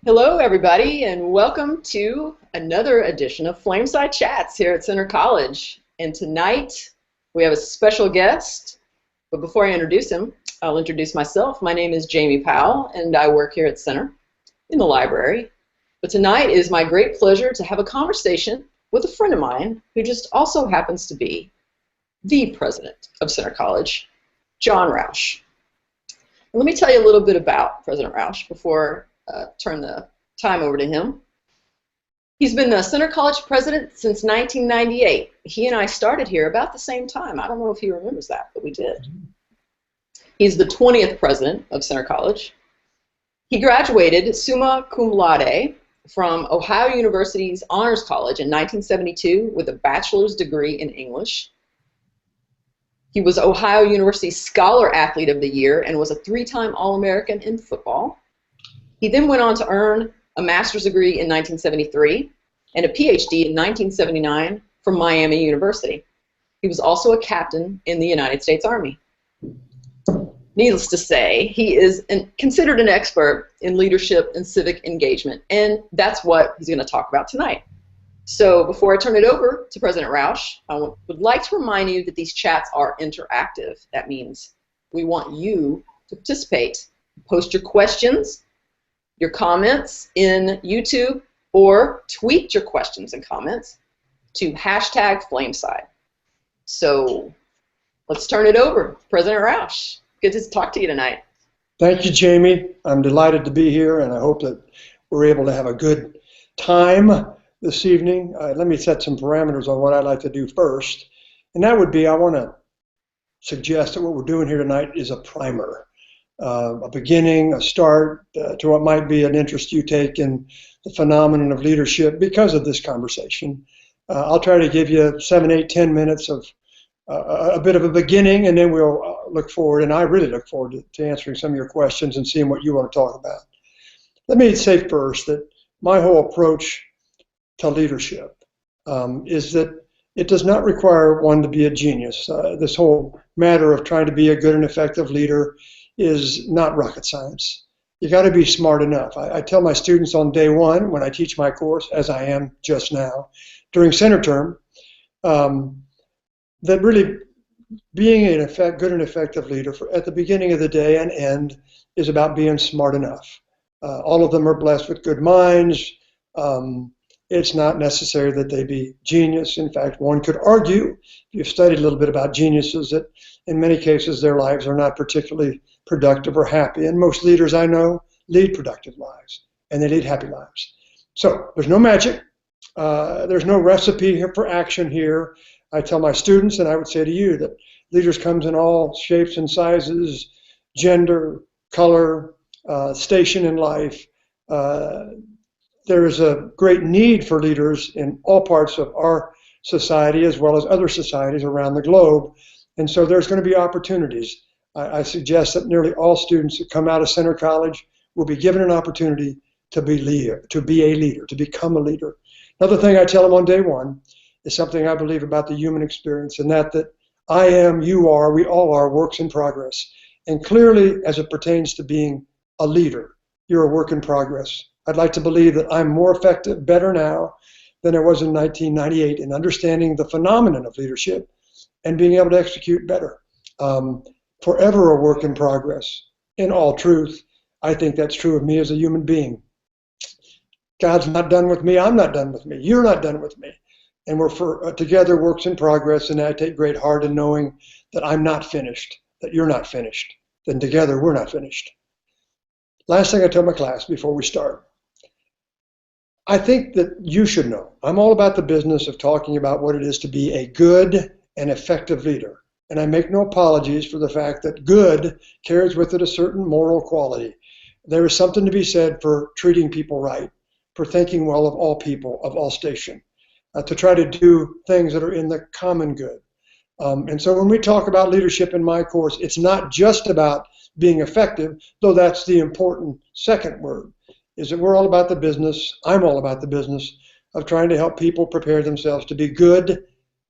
Hello, everybody, and welcome to another edition of Flameside Chats here at Center College. And tonight we have a special guest. But before I introduce him, I'll introduce myself. My name is Jamie Powell, and I work here at Center in the library. But tonight it is my great pleasure to have a conversation with a friend of mine who just also happens to be the president of Center College, John Roush. Let me tell you a little bit about President Roush before turn the time over to him. He's been the Center College president since 1998. He and I started here about the same time. I don't know if he remembers that, but we did. He's the 20th president of Center College. He graduated summa cum laude from Ohio University's Honors College in 1972 with a bachelor's degree in English. He was Ohio University Scholar Athlete of the Year and was a three-time All-American in football. He then went on to earn a master's degree in 1973 and a PhD in 1979 from Miami University. He was also a captain in the United States Army. Needless to say, he is considered an expert in leadership and civic engagement, and that's what he's going to talk about tonight. So before I turn it over to President Roush, I would like to remind you that these chats are interactive. That means we want you to participate. Post your questions, your comments in YouTube, or tweet your questions and comments to #Flameside. So let's turn it over. President Roush, good to talk to you tonight. Thank you, Jamie. I'm delighted to be here, and I hope that we're able to have a good time this evening. Let me set some parameters on what I'd like to do first, and that would be I want to suggest that what we're doing here tonight is a primer. A beginning, a start to what might be an interest you take in the phenomenon of leadership because of this conversation. I'll try to give you 7, 8, 10 minutes of a bit of a beginning, and then we'll look forward, and I really look forward to answering some of your questions and seeing what you want to talk about. Let me say first that my whole approach to leadership is that it does not require one to be a genius. This whole matter of trying to be a good and effective leader is not rocket science. You got to be smart enough. I tell my students on day one when I teach my course, as I am just now, during center term, that really being a good and effective leader at the beginning of the day and end is about being smart enough. All of them are blessed with good minds. It's not necessary that they be genius. In fact, one could argue, if you've studied a little bit about geniuses, that in many cases their lives are not particularly productive or happy. And most leaders I know lead productive lives, and they lead happy lives. So there's no magic. There's no recipe here for action here. I tell my students, and I would say to you, that leaders comes in all shapes and sizes, gender, color, station in life. There is a great need for leaders in all parts of our society as well as other societies around the globe. And so there's going to be opportunities. I suggest that nearly all students that come out of Center College will be given an opportunity to be a leader, to become a leader. Another thing I tell them on day one is something I believe about the human experience, and that I am, you are, we all are works in progress. And clearly, as it pertains to being a leader, you're a work in progress. I'd like to believe that I'm more effective, better now than I was in 1998 in understanding the phenomenon of leadership and being able to execute better. Forever a work in progress. In all truth, I think that's true of me as a human being. God's not done with me. I'm not done with me. You're not done with me. And we're together works in progress, and I take great heart in knowing that I'm not finished, that you're not finished, then together we're not finished. Last thing I tell my class before we start. I think that you should know. I'm all about the business of talking about what it is to be a good and effective leader. And I make no apologies for the fact that good carries with it a certain moral quality. There is something to be said for treating people right, for thinking well of all people, of all station, to try to do things that are in the common good. And so when we talk about leadership in my course, it's not just about being effective, though that's the important second word, is that we're all about the business, I'm all about the business of trying to help people prepare themselves to be good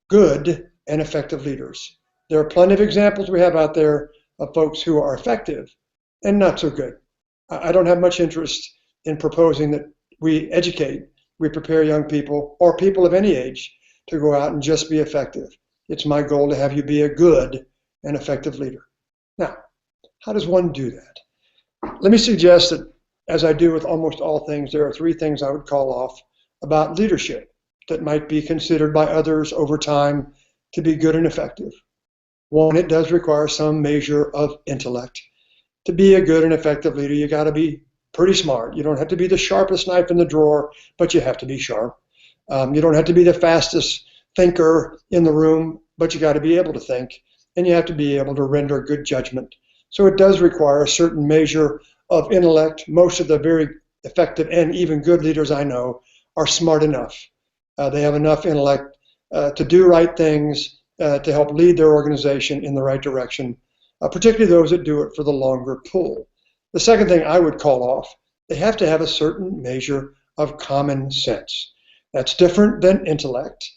and effective leaders. There are plenty of examples we have out there of folks who are effective and not so good. I don't have much interest in proposing that we educate, we prepare young people or people of any age to go out and just be effective. It's my goal to have you be a good and effective leader. Now, how does one do that? Let me suggest that, as I do with almost all things, there are three things I would call off about leadership that might be considered by others over time to be good and effective. One, it does require some measure of intellect. To be a good and effective leader, you got to be pretty smart. You don't have to be the sharpest knife in the drawer, but you have to be sharp. You don't have to be the fastest thinker in the room, but you got to be able to think, and you have to be able to render good judgment. So it does require a certain measure of intellect. Most of the very effective and even good leaders I know are smart enough. They have enough intellect to do right things, to help lead their organization in the right direction, particularly those that do it for the longer pull. The second thing I would call off, they have to have a certain measure of common sense. That's different than intellect.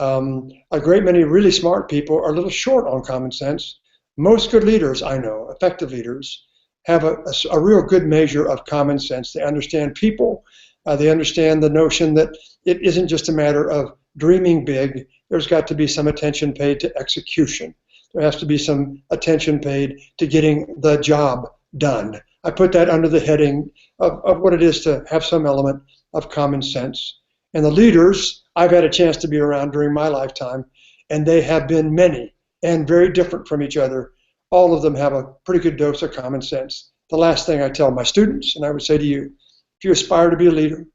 A great many really smart people are a little short on common sense. Most good leaders I know, effective leaders, have a real good measure of common sense. They understand people. They understand the notion that it isn't just a matter of dreaming big. There's got to be some attention paid to execution. There has to be some attention paid to getting the job done. I put that under the heading of what it is to have some element of common sense. And the leaders I've had a chance to be around during my lifetime, and they have been many and very different from each other. All of them have a pretty good dose of common sense. The last thing I tell my students, and I would say to you, if you aspire to be a leader,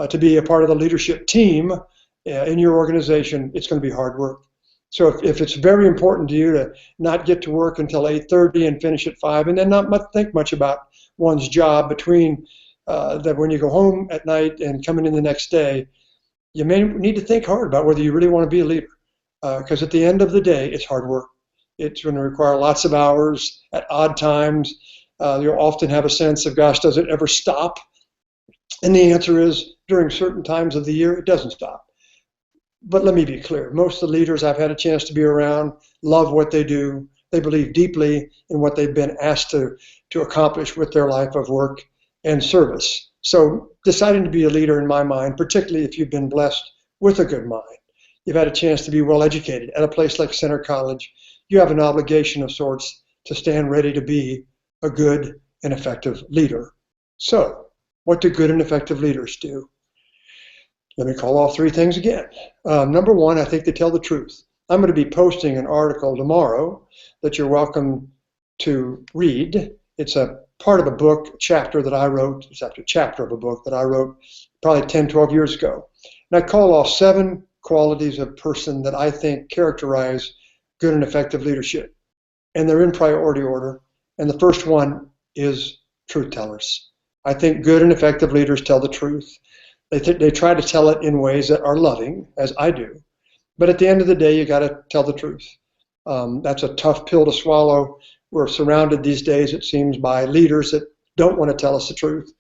to be a part of the leadership team in your organization, it's going to be hard work. So if it's very important to you to not get to work until 8:30 and finish at 5, and then not think much about one's job between that when you go home at night and coming in the next day, you may need to think hard about whether you really want to be a leader. Because at the end of the day, it's hard work. It's going to require lots of hours at odd times. You'll often have a sense of, gosh, does it ever stop? And the answer is, during certain times of the year, it doesn't stop. But let me be clear. Most of the leaders I've had a chance to be around love what they do. They believe deeply in what they've been asked to accomplish with their life of work and service. So deciding to be a leader, in my mind, particularly if you've been blessed with a good mind, you've had a chance to be well educated at a place like Center College, you have an obligation of sorts to stand ready to be a good and effective leader. So what do good and effective leaders do? Let me call all three things again. Number one, I think they tell the truth. I'm going to be posting an article tomorrow that you're welcome to read. It's a part of a book chapter that I wrote. It's after a chapter of a book that I wrote probably 10, 12 years ago. And I call off 7 qualities of person that I think characterize good and effective leadership. And they're in priority order. And the first one is truth tellers. I think good and effective leaders tell the truth. They try to tell it in ways that are loving, as I do. But at the end of the day, you got to tell the truth. That's a tough pill to swallow. We're surrounded these days, it seems, by leaders that don't want to tell us the truth.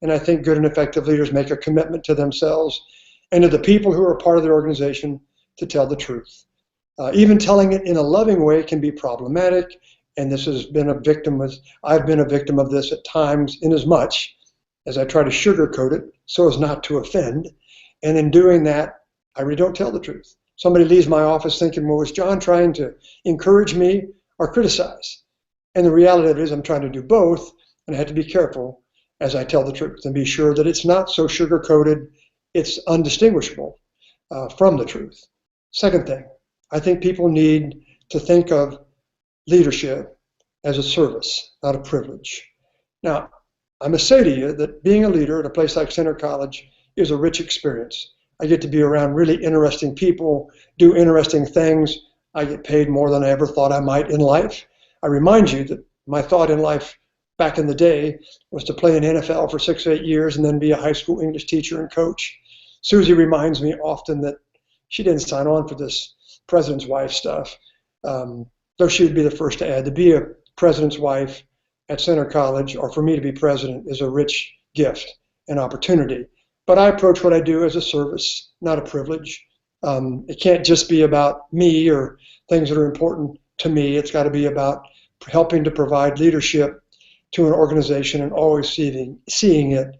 And I think good and effective leaders make a commitment to themselves and to the people who are part of their organization to tell the truth. Even telling it in a loving way can be problematic. And this has been I've been a victim of this at times, in as much as I try to sugarcoat it so as not to offend. And in doing that, I really don't tell the truth. Somebody leaves my office thinking, well, was John trying to encourage me or criticize? And the reality of it is I'm trying to do both, and I have to be careful as I tell the truth and be sure that it's not so sugar-coated, it's undistinguishable from the truth. Second thing, I think people need to think of leadership as a service, not a privilege. Now, I must say to you that being a leader at a place like Center College is a rich experience. I get to be around really interesting people, do interesting things. I get paid more than I ever thought I might in life. I remind you that my thought in life back in the day was to play in NFL for 6 or 8 years and then be a high school English teacher and coach. Susie reminds me often that she didn't sign on for this president's wife stuff, though she would be the first to add, to be a president's wife at Center College, or for me to be president, is a rich gift and opportunity. But I approach what I do as a service, not a privilege. It can't just be about me or things that are important to me. It's got to be about helping to provide leadership to an organization and always seeing it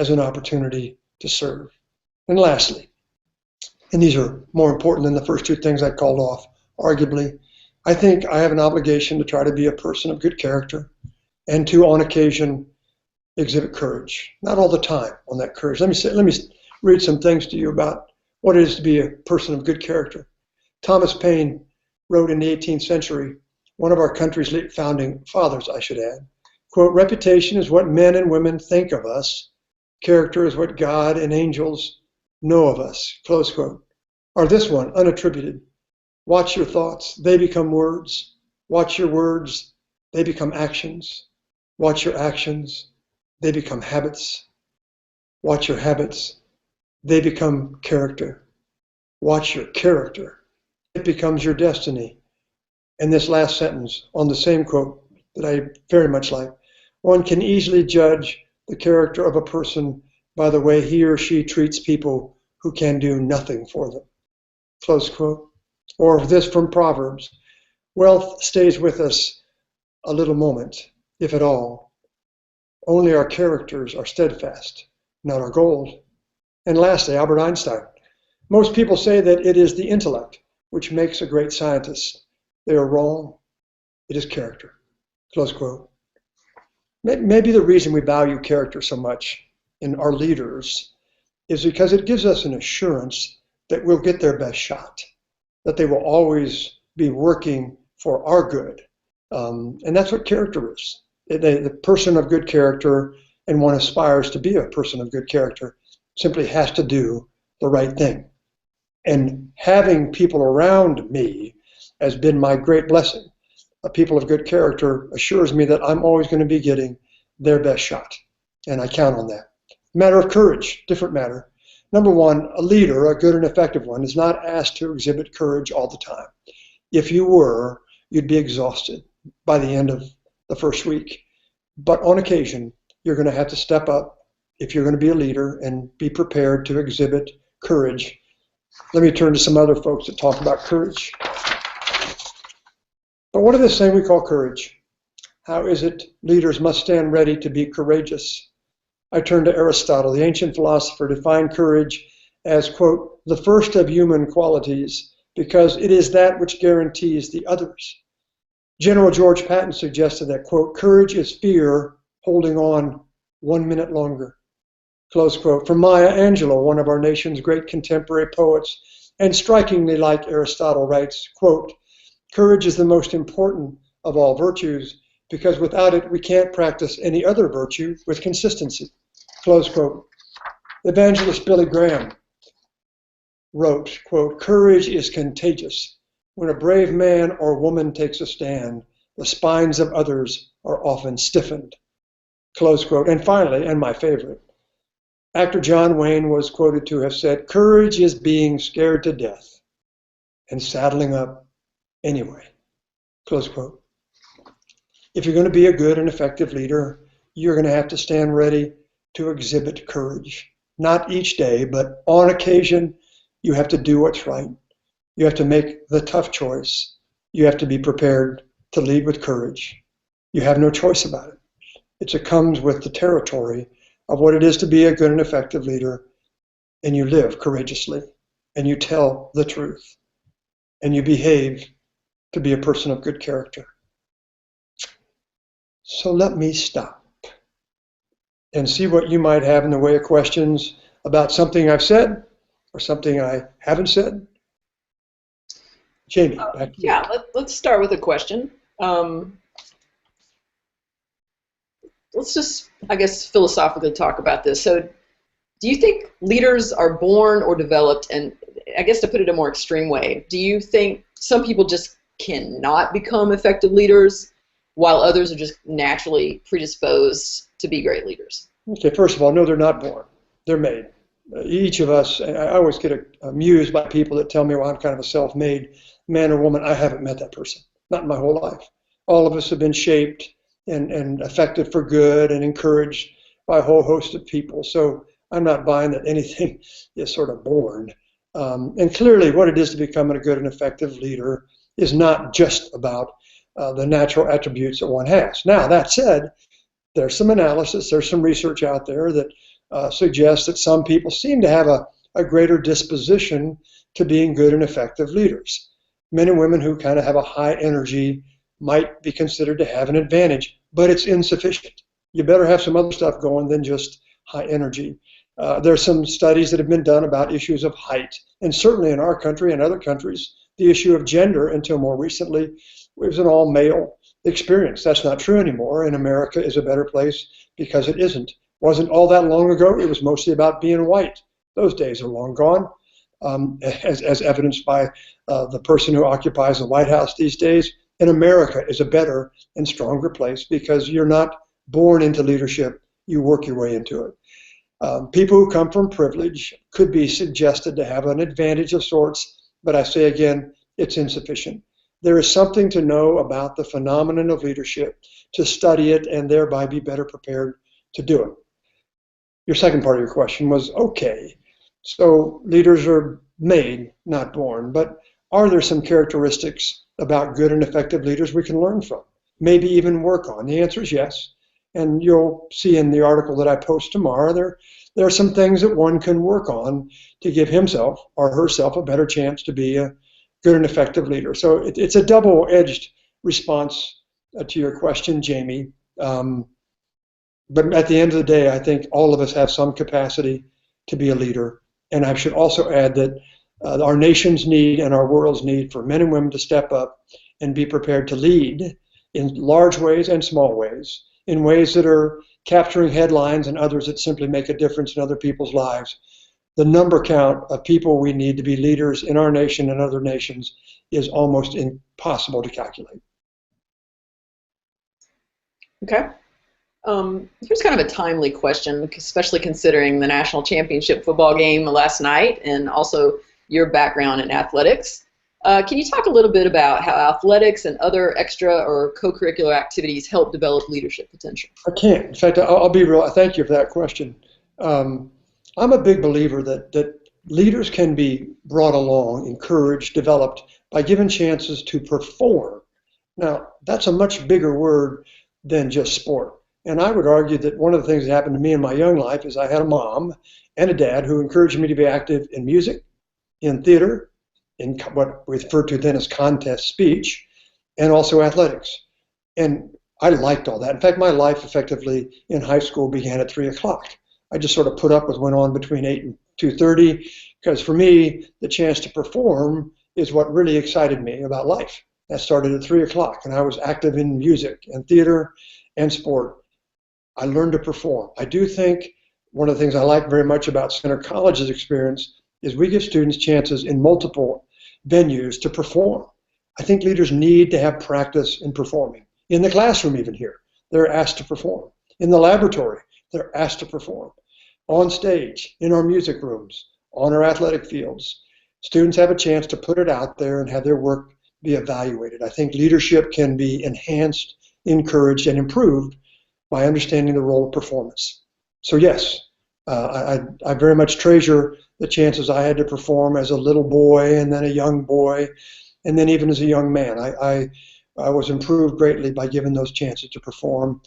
as an opportunity to serve. And lastly, and these are more important than the first two things I called off, arguably, I think I have an obligation to try to be a person of good character and to, on occasion, exhibit courage. Not all the time on that courage. Let me read some things to you about what it is to be a person of good character. Thomas Paine wrote in the 18th century, one of our country's founding fathers, I should add, quote, "Reputation is what men and women think of us. Character is what God and angels know of us," close quote. Or this one, unattributed. "Watch your thoughts, they become words. Watch your words, they become actions. Watch your actions, they become habits. Watch your habits, they become character. Watch your character, it becomes your destiny." And this last sentence on the same quote that I very much like, "One can easily judge the character of a person by the way he or she treats people who can do nothing for them." Close quote. Or this from Proverbs, "Wealth stays with us a little moment, if at all. Only our characters are steadfast, not our gold." And lastly, Albert Einstein. "Most people say that it is the intellect which makes a great scientist. They are wrong. It is character." Close quote. Maybe the reason we value character so much in our leaders is because it gives us an assurance that we'll get their best shot, that they will always be working for our good. And that's what character is. The person of good character, and one aspires to be a person of good character, simply has to do the right thing. And having people around me has been my great blessing. A people of good character assures me that I'm always going to be getting their best shot. And I count on that. Matter of courage, different matter. Number one, a leader, a good and effective one, is not asked to exhibit courage all the time. If you were, you'd be exhausted by the end of the first week. But on occasion, you're going to have to step up if you're going to be a leader and be prepared to exhibit courage. Let me turn to some other folks that talk about courage. But what are this thing we call courage? How is it leaders must stand ready to be courageous? I turn to Aristotle, the ancient philosopher, to defined courage as, quote, "the first of human qualities, because it is that which guarantees the others." General George Patton suggested that, quote, "courage is fear holding on 1 minute longer." Close quote. From Maya Angelou, one of our nation's great contemporary poets, and strikingly like Aristotle, writes, quote, "Courage is the most important of all virtues, because without it we can't practice any other virtue with consistency." Close quote. Evangelist Billy Graham wrote, quote, "Courage is contagious. When a brave man or woman takes a stand, the spines of others are often stiffened." Close quote. And finally, and my favorite, actor John Wayne was quoted to have said, "Courage is being scared to death and saddling up anyway." Close quote. If you're going to be a good and effective leader, you're going to have to stand ready to exhibit courage. Not each day, but on occasion, you have to do what's right. You have to make the tough choice. You have to be prepared to lead with courage. You have no choice about it. It comes with the territory of what it is to be a good and effective leader, and you live courageously, and you tell the truth, and you behave to be a person of good character. So let me stop and see what you might have in the way of questions about something I've said or something I haven't said. Jamie, back to you. Yeah, let's start with a question. Let's just, I guess, philosophically talk about this. So do you think leaders are born or developed? And I guess to put it a more extreme way, do you think some people just cannot become effective leaders while others are just naturally predisposed to be great leaders? Okay, first of all, no, they're not born. They're made. Each of us, I always get amused by people that tell me, well, I'm kind of a self-made man or woman. I haven't met that person, not in my whole life. All of us have been shaped and affected for good and encouraged by a whole host of people. So I'm not buying that anything is sort of born. And clearly what it is to become a good and effective leader is not just about the natural attributes that one has. Now, that said, there's some analysis, there's some research out there that suggests that some people seem to have a greater disposition to being good and effective leaders. Men and women who kind of have a high energy might be considered to have an advantage, but it's insufficient. You better have some other stuff going than just high energy. There's some studies that have been done about issues of height, and certainly in our country and other countries, the issue of gender until more recently was an all-male experience. That's not true anymore, and America is a better place because it isn't. Wasn't all that long ago. It was mostly about being white. Those days are long gone, as evidenced by the person who occupies the White House these days. And America is a better and stronger place because you're not born into leadership. You work your way into it. People who come from privilege could be suggested to have an advantage of sorts, but I say again, it's insufficient. There is something to know about the phenomenon of leadership, to study it, and thereby be better prepared to do it. Your second part of your question was, okay, so leaders are made, not born, but are there some characteristics about good and effective leaders we can learn from, maybe even work on? The answer is yes. And you'll see in the article that I post tomorrow, there are some things that one can work on to give himself or herself a better chance to be a good and effective leader. So it's a double-edged response to your question, Jamie. But at the end of the day, I think all of us have some capacity to be a leader. And I should also add that our nation's need and our world's need for men and women to step up and be prepared to lead in large ways and small ways, in ways that are capturing headlines and others that simply make a difference in other people's lives. The number count of people we need to be leaders in our nation and other nations is almost impossible to calculate. Okay. Here's kind of a timely question, especially considering the national championship football game last night and also your background in athletics. Can you talk a little bit about how athletics and other extra or co-curricular activities help develop leadership potential? I can. In fact, I'll be real. Thank you for that question. I'm a big believer that leaders can be brought along, encouraged, developed by given chances to perform. Now, that's a much bigger word than just sport. And I would argue that one of the things that happened to me in my young life is I had a mom and a dad who encouraged me to be active in music, in theater, in what we referred to then as contest speech, and also athletics. And I liked all that. In fact, my life effectively in high school began at 3 o'clock. I just sort of put up with what went on between 8 and 2:30, because for me, the chance to perform is what really excited me about life. That started at 3 o'clock, and I was active in music and theater and sport. I learned to perform. I do think one of the things I like very much about Center College's experience is we give students chances in multiple venues to perform. I think leaders need to have practice in performing. In the classroom, even here, they're asked to perform. In the laboratory, they're asked to perform. On stage, in our music rooms, on our athletic fields, students have a chance to put it out there and have their work be evaluated. I think leadership can be enhanced, encouraged, and improved by understanding the role of performance. So yes, I very much treasure the chances I had to perform as a little boy and then a young boy, and then even as a young man. I was improved greatly by given those chances to perform,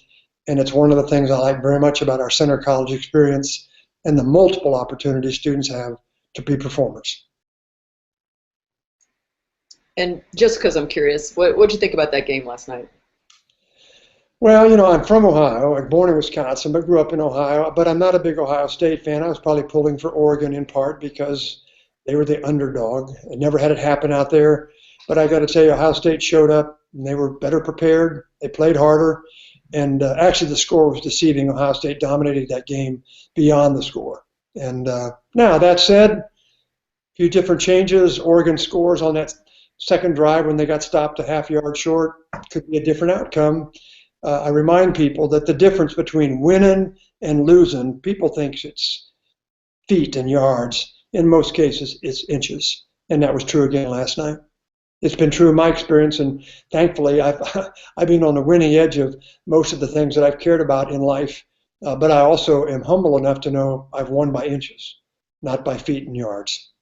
and it's one of the things I like very much about our Center College experience and the multiple opportunities students have to be performers. And just because I'm curious, what did you think about that game last night? Well, you know, I'm from Ohio. I'm born in Wisconsin, but grew up in Ohio. But I'm not a big Ohio State fan. I was probably pulling for Oregon in part because they were the underdog. I never had it happen out there. But I got to tell you, Ohio State showed up, and they were better prepared. They played harder. And actually, the score was deceiving. Ohio State dominated that game beyond the score. And now, that said, a few different changes. Oregon scores on that second drive when they got stopped a half yard short. Could be a different outcome. I remind people that the difference between winning and losing, people think it's feet and yards. In most cases, it's inches. And that was true again last night. It's been true in my experience, and thankfully, I've been on the winning edge of most of the things that I've cared about in life. But I also am humble enough to know I've won by inches, not by feet and yards.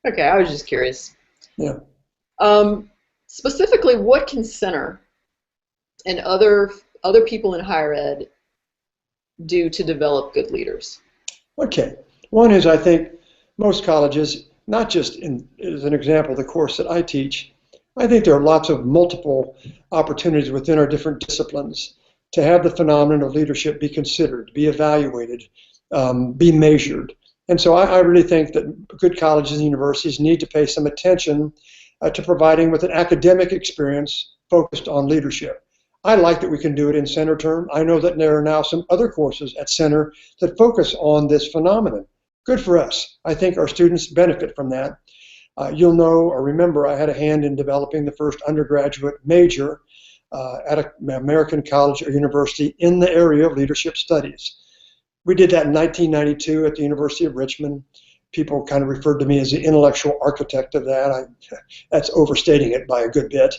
Okay, I was just curious. Yeah. Specifically, what can Center and other people in higher ed do to develop good leaders? Okay. One is, I think most colleges, not just as an example, the course that I teach, I think there are lots of multiple opportunities within our different disciplines to have the phenomenon of leadership be considered, be evaluated, be measured. And so I really think that good colleges and universities need to pay some attention to providing with an academic experience focused on leadership. I like that we can do it in center term. I know that there are now some other courses at center that focus on this phenomenon. Good for us. I think our students benefit from that. You'll know or remember I had a hand in developing the first undergraduate major at an American college or university in the area of leadership studies. We did that in 1992 at the University of Richmond. People kind of referred to me as the intellectual architect of that. That's overstating it by a good bit.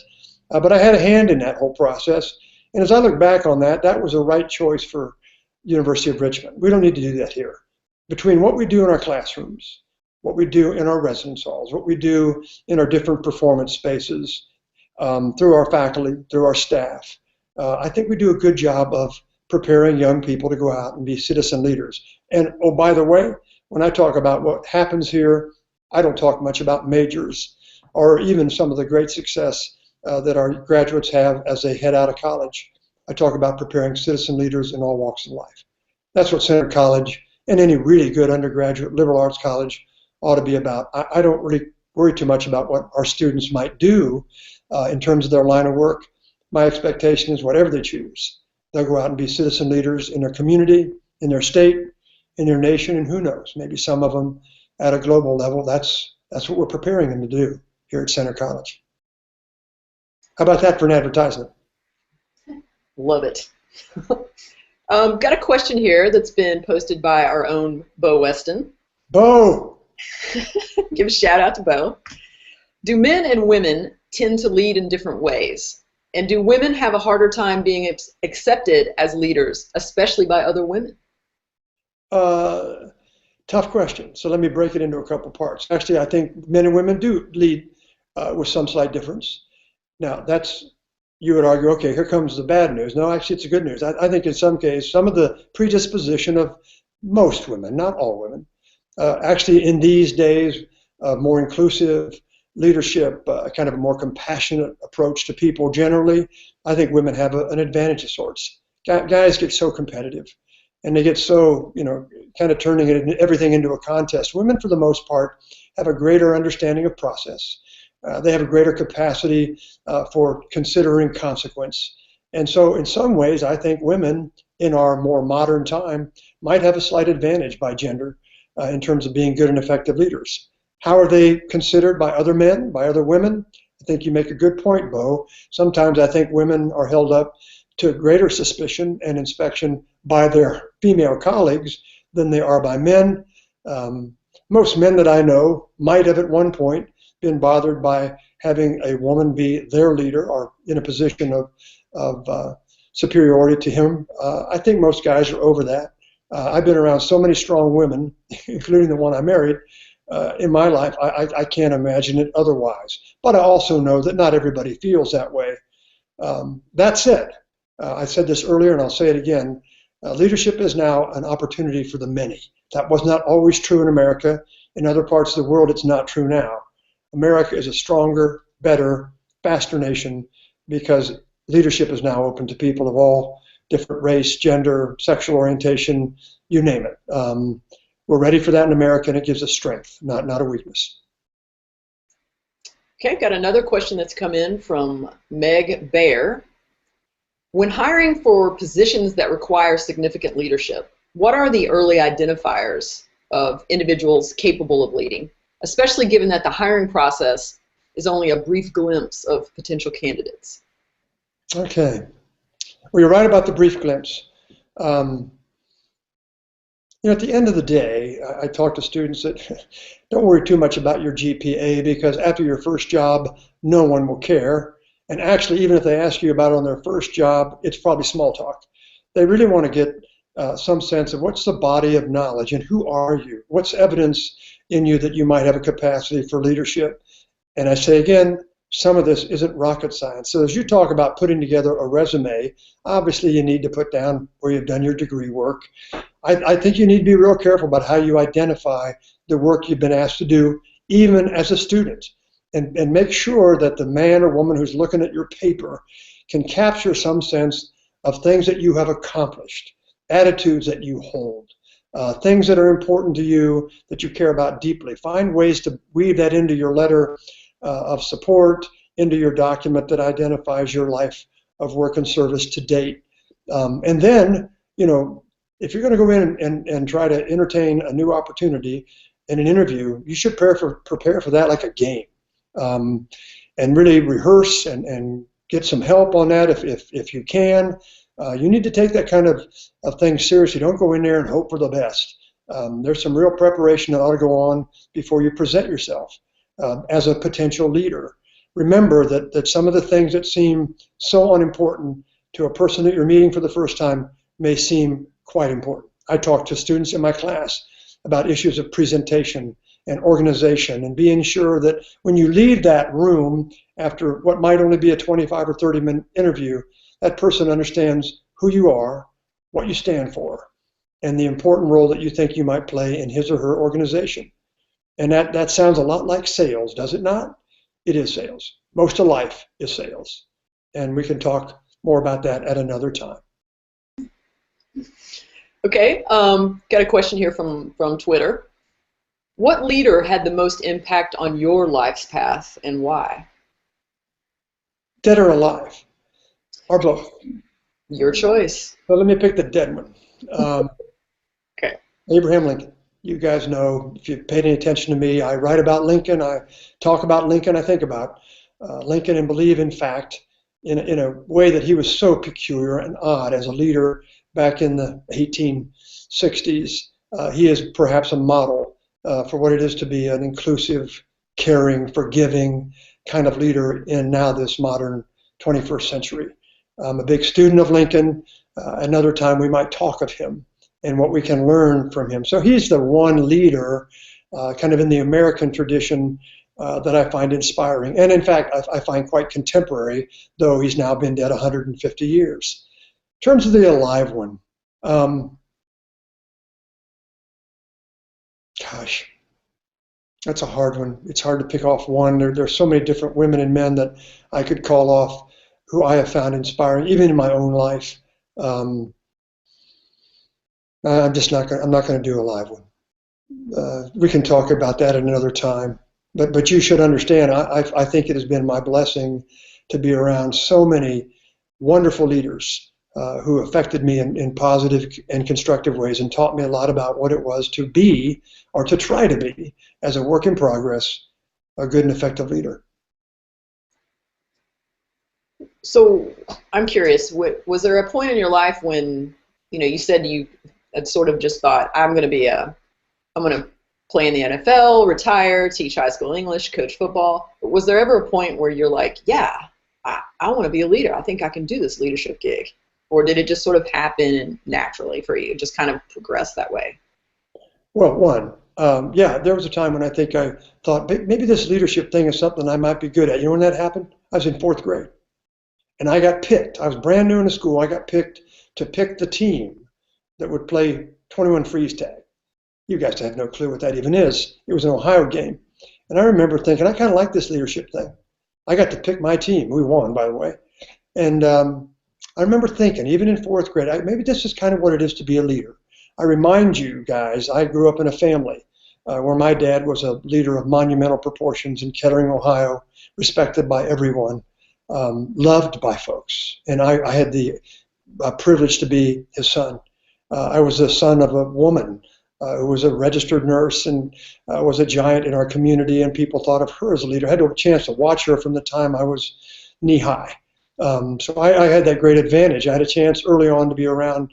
But I had a hand in that whole process. And as I look back on that, that was a right choice for University of Richmond. We don't need to do that here. Between what we do in our classrooms, what we do in our residence halls, what we do in our different performance spaces, through our faculty, through our staff, I think we do a good job of preparing young people to go out and be citizen leaders. And oh, by the way, when I talk about what happens here, I don't talk much about majors or even some of the great success that our graduates have as they head out of college. I talk about preparing citizen leaders in all walks of life. That's what Center College and any really good undergraduate liberal arts college ought to be about. I don't really worry too much about what our students might do in terms of their line of work. My expectation is whatever they choose, they'll go out and be citizen leaders in their community, in their state, in their nation, and who knows, maybe some of them at a global level. That's what we're preparing them to do here at Center College. How about that for an advertisement? Love it. Got a question here that's been posted by our own Bo Weston. Bo! Give a shout out to Bo. Do men and women tend to lead in different ways? And do women have a harder time being accepted as leaders, especially by other women? Tough question. So let me break it into a couple parts. Actually, I think men and women do lead with some slight difference. Now, you would argue, okay, here comes the bad news. No, actually, it's the good news. I think in some cases, some of the predisposition of most women, not all women, actually in these days, more inclusive leadership, kind of a more compassionate approach to people generally, I think women have an advantage of sorts. Guys get so competitive, and they get so, kind of turning everything into a contest. Women, for the most part, have a greater understanding of process. They have a greater capacity for considering consequence. And so in some ways, I think women in our more modern time might have a slight advantage by gender in terms of being good and effective leaders. How are they considered by other men, by other women? I think you make a good point, Bo. Sometimes I think women are held up to greater suspicion and inspection by their female colleagues than they are by men. Most men that I know might have at one point been bothered by having a woman be their leader or in a position of superiority to him. I think most guys are over that. I've been around so many strong women, including the one I married, in my life, I can't imagine it otherwise. But I also know that not everybody feels that way. That said, I said this earlier and I'll say it again, leadership is now an opportunity for the many. That was not always true in America. In other parts of the world, it's not true now. America is a stronger, better, faster nation because leadership is now open to people of all different race, gender, sexual orientation, you name it. We're ready for that in America, and it gives us strength, not a weakness. Okay, got another question that's come in from Meg Baer. When hiring for positions that require significant leadership, what are the early identifiers of individuals capable of leading, especially given that the hiring process is only a brief glimpse of potential candidates? Okay. Well, you're right about the brief glimpse. At the end of the day, I talk to students that don't worry too much about your GPA because after your first job, no one will care. And actually, even if they ask you about it on their first job, it's probably small talk. They really want to get some sense of what's the body of knowledge and who are you? What's evidence in you that you might have a capacity for leadership? And I say again, some of this isn't rocket science. So as you talk about putting together a resume, obviously you need to put down where you've done your degree work. I think you need to be real careful about how you identify the work you've been asked to do, even as a student, and make sure that the man or woman who's looking at your paper can capture some sense of things that you have accomplished, attitudes that you hold, things that are important to you that you care about deeply. Find ways to weave that into your letter of support, into your document that identifies your life of work and service to date. And then, if you're going to go in and try to entertain a new opportunity in an interview, you should prepare for that like a game, and really rehearse and get some help on that if you can. You need to take that kind of thing seriously. Don't go in there and hope for the best. There's some real preparation that ought to go on before you present yourself as a potential leader. Remember that some of the things that seem so unimportant to a person that you're meeting for the first time may seem quite important. I talk to students in my class about issues of presentation and organization, and being sure that when you leave that room after what might only be a 25 or 30-minute interview, that person understands who you are, what you stand for, and the important role that you think you might play in his or her organization. And that sounds a lot like sales, does it not? It is sales. Most of life is sales. And we can talk more about that at another time. Okay, got a question here from Twitter. What leader had the most impact on your life's path and why? Dead or alive? Or both? Your choice. Well, let me pick the dead one. Okay. Abraham Lincoln. You guys know, if you've paid any attention to me, I write about Lincoln, I talk about Lincoln, I think about Lincoln, and believe, in fact, in a way that he was so peculiar and odd as a leader back in the 1860s. He is perhaps a model for what it is to be an inclusive, caring, forgiving kind of leader in now this modern 21st century. I'm a big student of Lincoln. Another time we might talk of him and what we can learn from him. So he's the one leader kind of in the American tradition that I find inspiring. And in fact, I find quite contemporary, though he's now been dead 150 years. In terms of the alive one, gosh, that's a hard one. It's hard to pick off one. There's so many different women and men that I could call off who I have found inspiring, even in my own life. I'm not going to do a live one. We can talk about that at another time. But you should understand, I think it has been my blessing to be around so many wonderful leaders who affected me in positive and constructive ways and taught me a lot about what it was to be, or to try to be, as a work in progress, a good and effective leader. So I'm curious, was there a point in your life when, you said you had sort of just thought, I'm going to play in the NFL, retire, teach high school English, coach football. But was there ever a point where you're like, yeah, I want to be a leader. I think I can do this leadership gig. Or did it just sort of happen naturally for you, just kind of progress that way? Well, yeah, there was a time when I think I thought maybe this leadership thing is something I might be good at. You know when that happened? I was in 4th grade. And I got picked. I was brand new in the school. I got picked to pick the team that would play 21 freeze tag. You guys have no clue what that even is. It was an Ohio game. And I remember thinking, I kind of like this leadership thing. I got to pick my team. We won, by the way. And I remember thinking, even in 4th grade, maybe this is kind of what it is to be a leader. I remind you guys, I grew up in a family where my dad was a leader of monumental proportions in Kettering, Ohio, respected by everyone, loved by folks. And I had the privilege to be his son. I was the son of a woman who was a registered nurse and was a giant in our community, and people thought of her as a leader. I had a chance to watch her from the time I was knee-high. So I had that great advantage. I had a chance early on to be around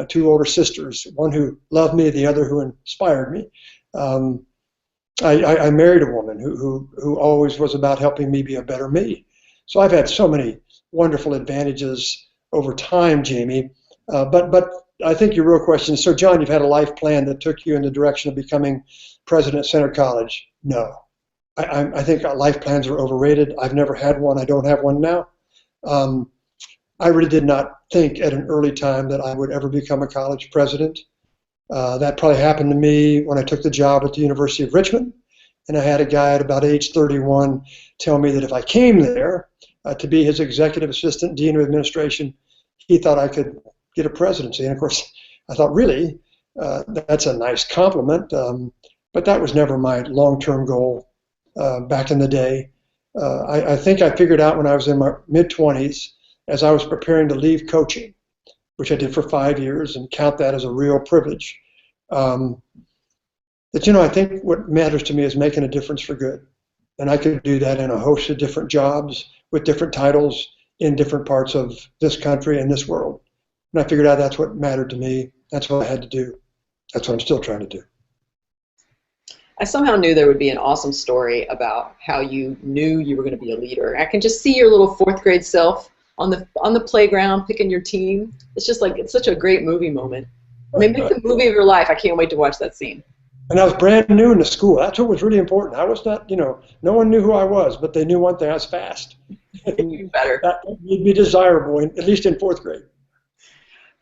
2 older sisters, one who loved me, the other who inspired me. I married a woman who always was about helping me be a better me. So I've had so many wonderful advantages over time, Jamie. But I think your real question is, so John, you've had a life plan that took you in the direction of becoming president of Center College? No, I think life plans are overrated. I've never had one. I don't have one now. I really did not think at an early time that I would ever become a college president. That probably happened to me when I took the job at the University of Richmond. And I had a guy at about age 31 tell me that if I came there to be his executive assistant, dean of administration, he thought I could get a presidency. And of course, I thought, really? That's a nice compliment. But that was never my long-term goal back in the day. I think I figured out when I was in my mid-20s, as I was preparing to leave coaching, which I did for 5 years and count that as a real privilege, that, I think what matters to me is making a difference for good. And I could do that in a host of different jobs with different titles in different parts of this country and this world. And I figured out that's what mattered to me. That's what I had to do. That's what I'm still trying to do. I somehow knew there would be an awesome story about how you knew you were going to be a leader. I can just see your little fourth grade self on the playground picking your team. It's just like, it's such a great movie moment. I mean, make the movie of your life. I can't wait to watch that scene. And I was brand new in the school. That's what was really important. I was not, no one knew who I was, but they knew one thing: I was fast. Even better. That would be desirable, at least in fourth grade.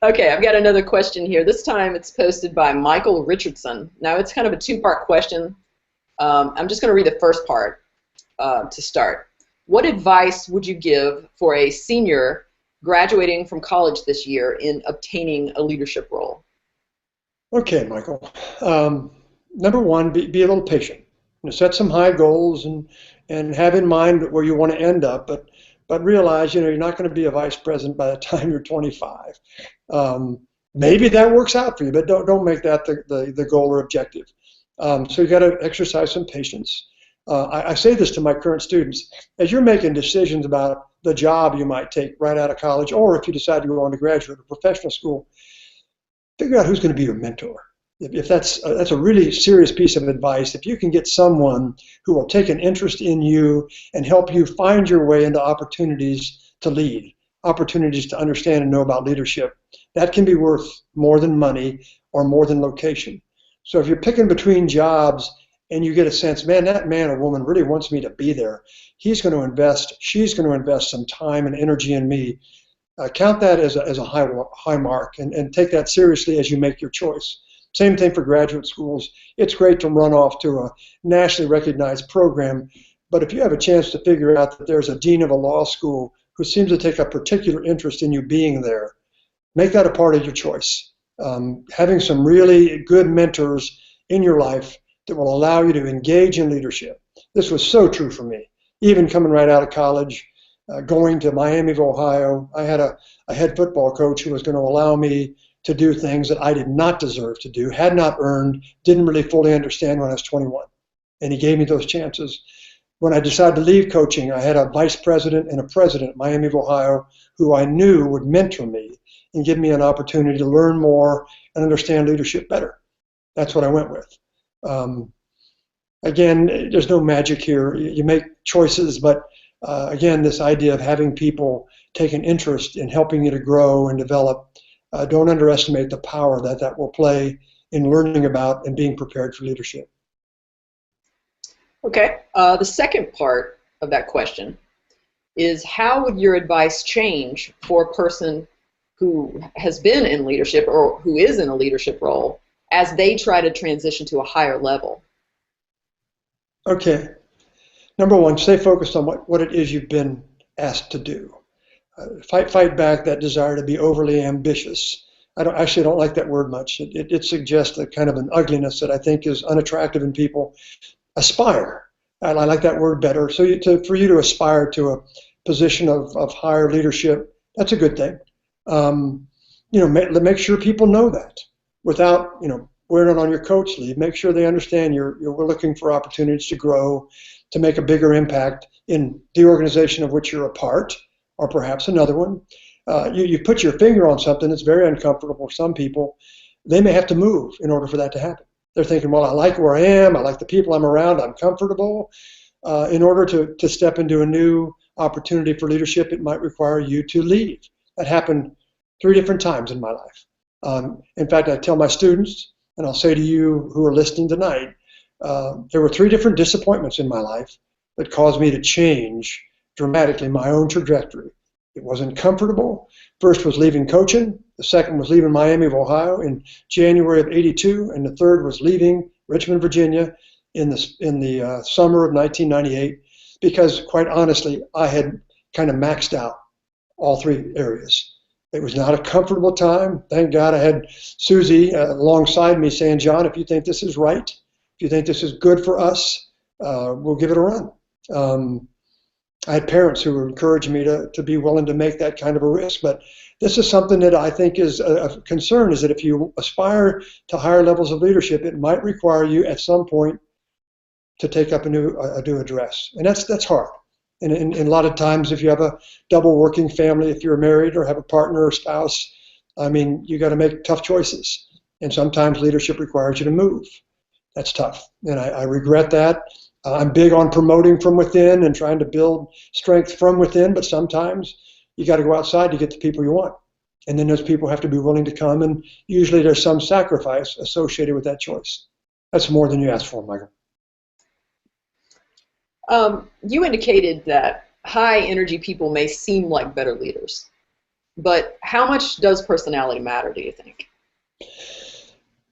Okay, I've got another question here. This time it's posted by Michael Richardson. Now it's kind of a two-part question. I'm just going to read the first part to start. What advice would you give for a senior graduating from college this year in obtaining a leadership role? Okay, Michael. Number one, be a little patient. Set some high goals and have in mind where you want to end up, but realize you're not going to be a vice president by the time you're 25. Maybe that works out for you, but don't make that the goal or objective. So you got to exercise some patience. I say this to my current students: as you're making decisions about the job you might take right out of college, or if you decide to go on to graduate or professional school, figure out who's going to be your mentor. If that's a really serious piece of advice. If you can get someone who will take an interest in you and help you find your way into opportunities to lead, opportunities to understand and know about leadership, that can be worth more than money or more than location. So if you're picking between jobs and you get a sense, man, that man or woman really wants me to be there, she's going to invest some time and energy in me, count that as a high mark and take that seriously as you make your choice. Same thing for graduate schools. It's great to run off to a nationally recognized program, but if you have a chance to figure out that there's a dean of a law school who seems to take a particular interest in you being there, make that a part of your choice. Having some really good mentors in your life that will allow you to engage in leadership. This was so true for me. Even coming right out of college, going to Miami of Ohio, I had a head football coach who was going to allow me to do things that I did not deserve to do, had not earned, didn't really fully understand when I was 21. And he gave me those chances. When I decided to leave coaching, I had a vice president and a president at Miami of Ohio who I knew would mentor me and give me an opportunity to learn more and understand leadership better. That's what I went with. Again, there's no magic here. You make choices, but again, this idea of having people take an interest in helping you to grow and develop, don't underestimate the power that will play in learning about and being prepared for leadership. Okay, the second part of that question is, how would your advice change for a person who has been in leadership or who is in a leadership role as they try to transition to a higher level? Okay. Number one, stay focused on what it is you've been asked to do. Fight back that desire to be overly ambitious. I don't like that word much. It suggests a kind of an ugliness that I think is unattractive in people. Aspire. I like that word better. So for you to aspire to a position of higher leadership, that's a good thing. Make sure people know that without wearing it on your coat sleeve. Make sure they understand we're looking for opportunities to grow, to make a bigger impact in the organization of which you're a part, or perhaps another one. You put your finger on something that's very uncomfortable for some people. They may have to move in order for that to happen. They're thinking, well, I like where I am, I like the people I'm around, I'm comfortable. In order to step into a new opportunity for leadership, it might require you to leave. That happened 3 different times in my life. In fact, I tell my students, and I'll say to you who are listening tonight, There were 3 different disappointments in my life that caused me to change dramatically my own trajectory. It wasn't comfortable. First was leaving coaching. The second was leaving Miami of Ohio in January of '82, and the third was leaving Richmond, Virginia in the summer of 1998, because quite honestly, I had kind of maxed out all 3 areas. It was not a comfortable time. Thank God I had Susie alongside me saying, John, if you think this is right, if you think this is good for us, we'll give it a run. I had parents who were encouraging me to be willing to make that kind of a risk. But this is something that I think is a concern, is that if you aspire to higher levels of leadership, it might require you at some point to take up a new address. And that's hard. And a lot of times, if you have a double working family, if you're married or have a partner or spouse, I mean, you got to make tough choices. And sometimes leadership requires you to move. That's tough. And I regret that. I'm big on promoting from within and trying to build strength from within, but sometimes you got to go outside to get the people you want. And then those people have to be willing to come, and usually there's some sacrifice associated with that choice. That's more than you asked for, Michael. You indicated that high energy people may seem like better leaders, but how much does personality matter, do you think?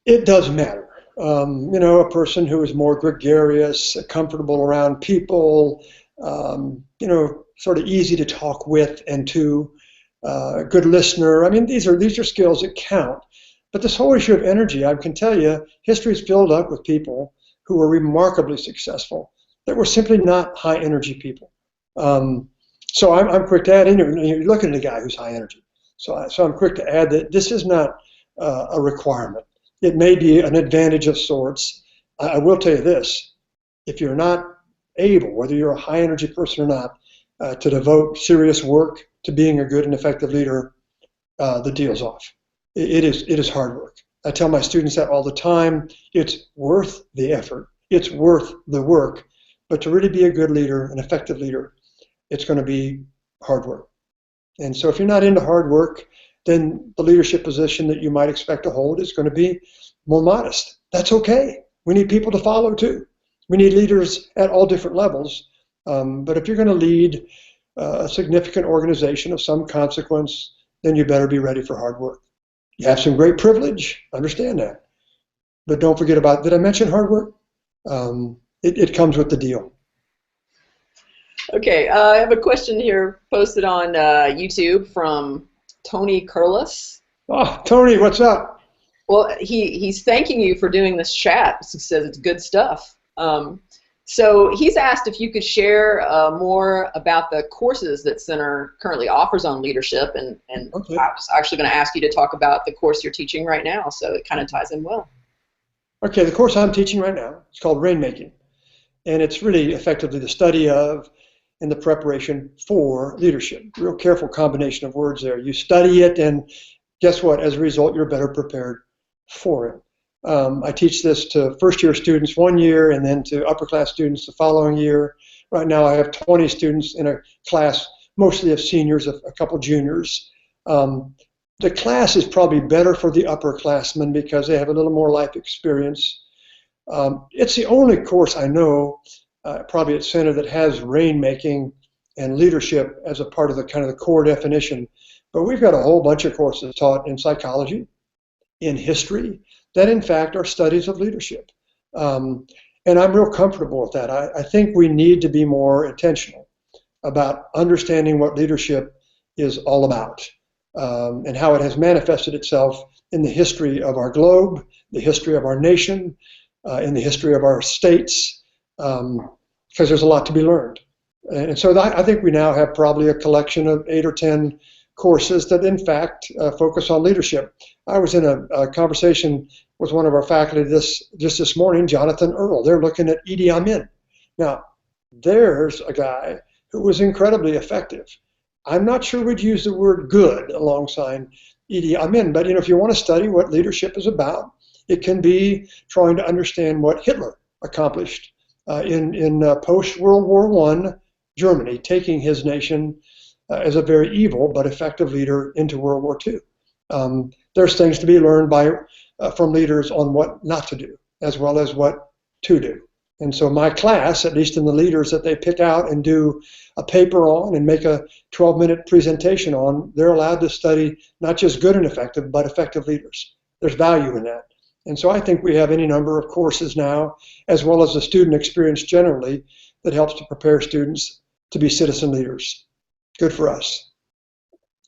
It does matter. A person who is more gregarious, comfortable around people, sort of easy to talk with and to, a good listener. I mean, these are skills that count. But this whole issue of energy, I can tell you, history is filled up with people who were remarkably successful that were simply not high energy people. So I'm quick to add in, you're looking at a guy who's high energy. So I'm quick to add that this is not a requirement. It may be an advantage of sorts. I will tell you this, if you're not able, whether you're a high energy person or not, to devote serious work to being a good and effective leader, the deal's off. It is hard work. I tell my students that all the time. It's worth the effort. It's worth the work. But to really be a good leader, an effective leader, it's going to be hard work. And so if you're not into hard work, then the leadership position that you might expect to hold is going to be more modest. That's okay. We need people to follow too. We need leaders at all different levels. But if you're going to lead a significant organization of some consequence, then you better be ready for hard work. You have some great privilege, understand that. But don't forget about, did I mention hard work? It comes with the deal. Okay, I have a question here posted on YouTube from Tony Curlis. Oh, Tony, what's up? Well, he's thanking you for doing this chat. He says it's good stuff. So he's asked if you could share more about the courses that Center currently offers on leadership, and okay. I was actually going to ask you to talk about the course you're teaching right now, so it kind of ties in well. Okay, the course I'm teaching right now is called Rainmaking, and it's really effectively the study of and the preparation for leadership. Real careful combination of words there. You study it, and guess what? As a result, you're better prepared for it. I teach this to first-year students 1 year, and then to upper-class students the following year. Right now, I have 20 students in a class, mostly of seniors, a couple juniors. The class is probably better for the upperclassmen because they have a little more life experience. It's the only course I know, probably at Center, that has rainmaking and leadership as a part of the kind of the core definition. But we've got a whole bunch of courses taught in psychology, in history, that in fact are studies of leadership. And I'm real comfortable with that. I think we need to be more intentional about understanding what leadership is all about, and how it has manifested itself in the history of our globe, the history of our nation, in the history of our states, because there's a lot to be learned. And so I think we now have probably a collection of 8 or 10 courses that in fact focus on leadership. I was in a conversation with one of our faculty just this morning, Jonathan Earl. They're looking at Idi Amin. Now, there's a guy who was incredibly effective. I'm not sure we'd use the word good alongside Idi Amin, but if you want to study what leadership is about, it can be trying to understand what Hitler accomplished in post-World War I Germany, taking his nation as a very evil but effective leader into World War II. There's things to be learned from leaders on what not to do, as well as what to do. And so my class, at least in the leaders that they pick out and do a paper on and make a 12-minute presentation on, they're allowed to study not just good and effective, but effective leaders. There's value in that. And so I think we have any number of courses now, as well as the student experience generally, that helps to prepare students to be citizen leaders. Good for us.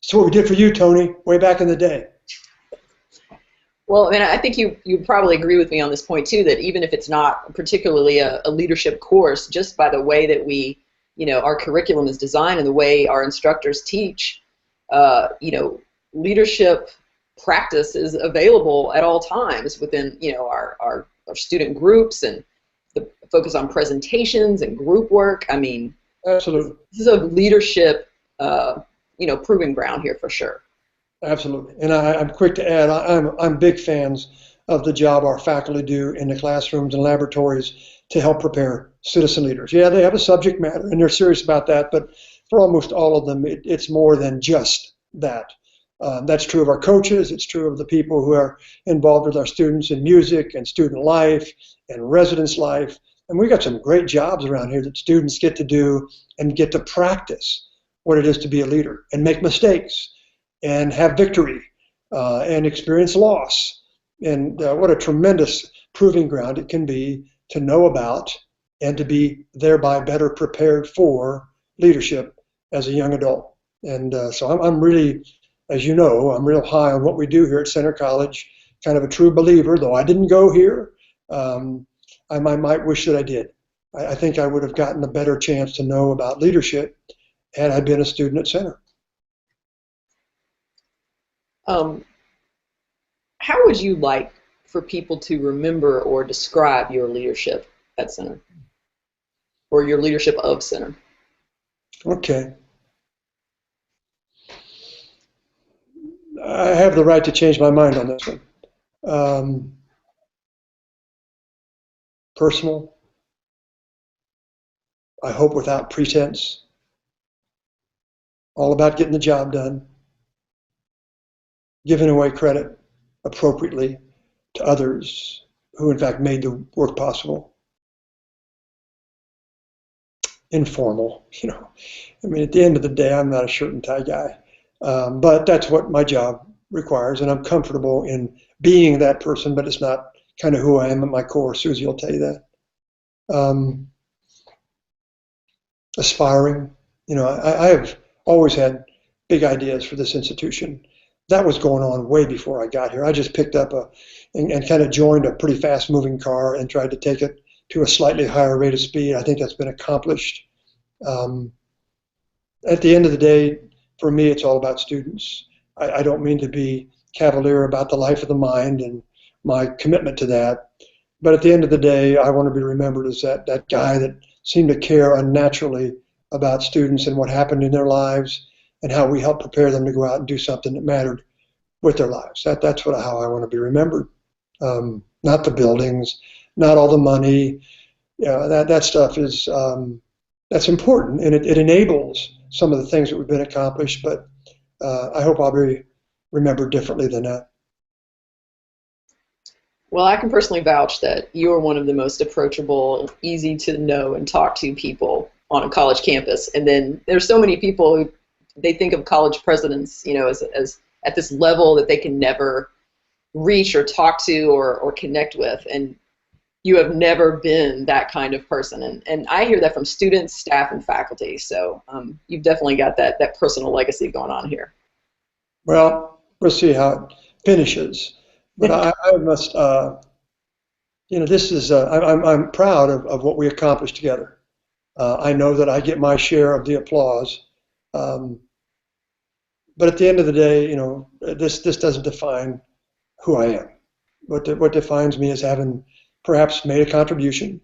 So what we did for you, Tony, way back in the day. Well, I mean, I think you probably agree with me on this point too, that even if it's not particularly a leadership course, just by the way that we, our curriculum is designed and the way our instructors teach, leadership practice is available at all times within, our student groups, and the focus on presentations and group work. I mean, absolutely, this is a leadership, proving ground here for sure. Absolutely, and I'm quick to add, I'm big fans of the job our faculty do in the classrooms and laboratories to help prepare citizen leaders. Yeah, they have a subject matter, and they're serious about that, but for almost all of them, it's more than just that. That's true of our coaches. It's true of the people who are involved with our students in music and student life and residence life. And we got some great jobs around here that students get to do and get to practice what it is to be a leader and make mistakes and have victory and experience loss. And what a tremendous proving ground it can be to know about and to be thereby better prepared for leadership as a young adult. And so I'm really, as you know, I'm real high on what we do here at Center College, kind of a true believer, though I didn't go here. I might wish that I did. I think I would have gotten a better chance to know about leadership had I been a student at Center. How would you like for people to remember or describe your leadership at Center, or your leadership of Center? Okay. I have the right to change my mind on this one. Personal, I hope without pretense, all about getting the job done, giving away credit appropriately to others who in fact made the work possible. Informal, I mean, at the end of the day, I'm not a shirt and tie guy, but that's what my job requires, and I'm comfortable in being that person, but it's not kind of who I am at my core. Susie will tell you that. Aspiring, I have always had big ideas for this institution. That was going on way before I got here. I just picked up and kind of joined a pretty fast moving car and tried to take it to a slightly higher rate of speed. I think that's been accomplished. At the end of the day, for me, it's all about students. I don't mean to be cavalier about the life of the mind and my commitment to that, but at the end of the day, I want to be remembered as that guy that seemed to care unnaturally about students and what happened in their lives and how we helped prepare them to go out and do something that mattered with their lives. That's how I want to be remembered. Not the buildings, not all the money. That stuff is that's important, and it enables some of the things that we've been accomplished, but I hope I'll be remembered differently than that. Well, I can personally vouch that you're one of the most approachable, easy to know and talk to people on a college campus. And then there's so many people who they think of college presidents, as at this level that they can never reach or talk to or connect with. And you have never been that kind of person. And I hear that from students, staff, and faculty. So you've definitely got that personal legacy going on here. Well, we'll see how it finishes. But I must, this is, I'm proud of what we accomplished together. I know that I get my share of the applause. But at the end of the day, this doesn't define who I am. What defines me is having perhaps made a contribution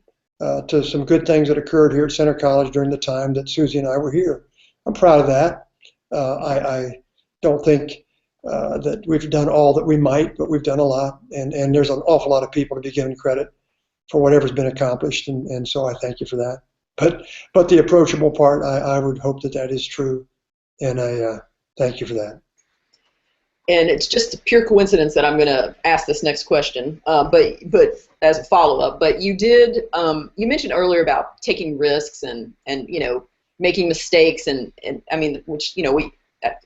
to some good things that occurred here at Center College during the time that Susie and I were here. I'm proud of that. I don't think that we've done all that we might, but we've done a lot, and there's an awful lot of people to be given credit for whatever's been accomplished, and so I thank you for that. But the approachable part, I would hope that is true, and I thank you for that. And it's just a pure coincidence that I'm going to ask this next question, but as a follow-up, but you did, you mentioned earlier about taking risks and you know, making mistakes and I mean, which, you know,